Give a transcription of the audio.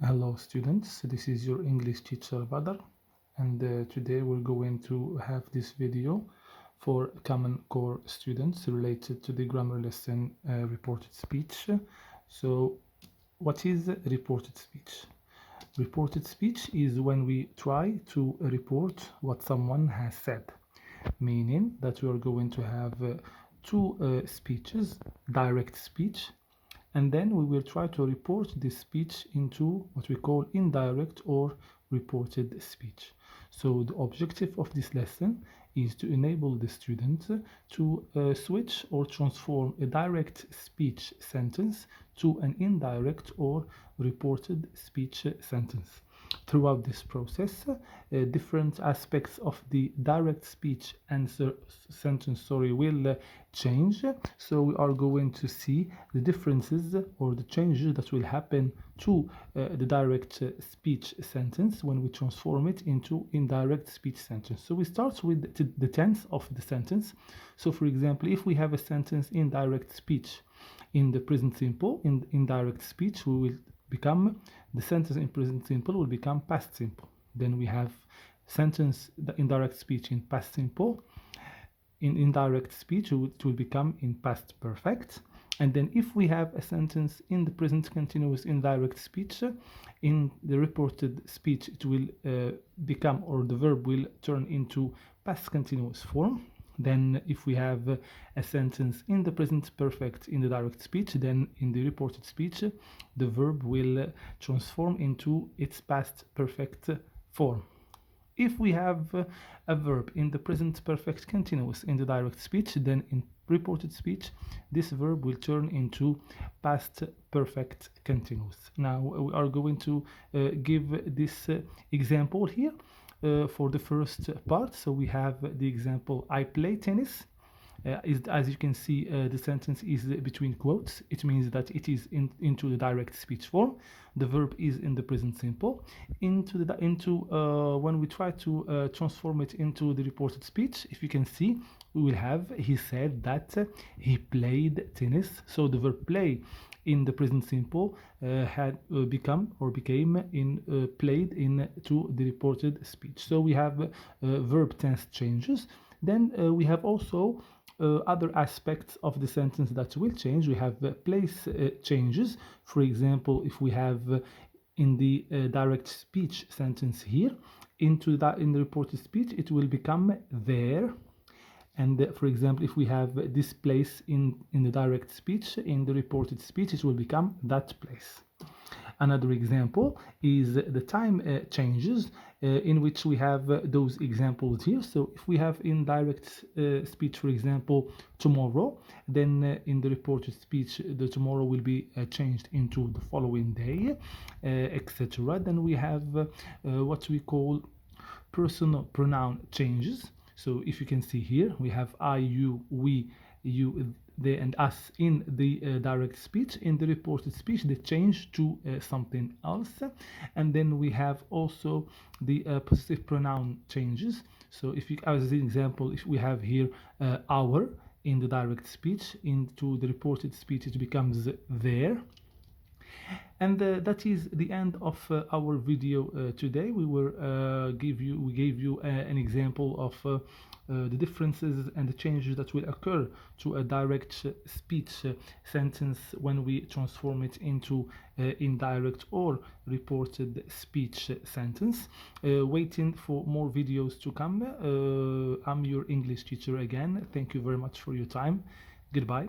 Hello students, this is your English teacher Badr, and today we're going to have this video for Common Core students related to the grammar lesson reported speech. So what is reported speech? Reported speech is when we try to report what someone has said, meaning that we are going to have two speeches, direct speech, and then we will try to report this speech into what we call indirect or reported speech. So the objective of this lesson is to enable the student to switch or transform a direct speech sentence to an indirect or reported speech sentence. Throughout this process, different aspects of the direct speech answer sentence will change. So we are going to see the differences or the changes that will happen to the direct speech sentence when we transform it into indirect speech sentence. So we start with the tense of the sentence. So for example, if we have a sentence in direct speech in the present simple, in indirect speech, we will become the sentence in present simple will become past simple. Then we have sentence the indirect speech in past simple. In indirect speech it will become in past perfect. And then if we have a sentence in the present continuous indirect speech, in the reported speech it will become, or the verb will turn into past continuous form. Then if we have a sentence in the present perfect in the direct speech, then in the reported speech the verb will transform into its past perfect form. If we have a verb in the present perfect continuous in the direct speech, then in reported speech this verb will turn into past perfect continuous. Now we are going to give this example here for the first part. So we have the example, I play tennis. As you can see, the sentence is between quotes. It means that it is into the direct speech form. The verb is in the present simple. When we try to transform it into the reported speech, if you can see, we will have he said that he played tennis. So the verb play in the present simple had become or became in played into the reported speech. So we have verb tense changes. Then we have also other aspects of the sentence that will change. We have place changes. For example, if we have in the direct speech sentence here, in the reported speech it will become there. And for example, if we have this place in the direct speech, in the reported speech it will become that place. Another example is the time changes, in which we have those examples here. So if we have in direct speech, for example, tomorrow, then in the reported speech the tomorrow will be changed into the following day, etc. Then we have what we call personal pronoun changes. So if you can see here, we have I, you, we, you, they, and us in the direct speech. In the reported speech they change to something else. And then we have also the possessive pronoun changes. So if you, as an example, if we have here our in the direct speech, into the reported speech it becomes their. And that is the end of our video today. We gave you an example of the differences and the changes that will occur to a direct speech sentence when we transform it into indirect or reported speech sentence. Waiting for more videos to come. I'm your English teacher again. Thank you very much for your time. Goodbye.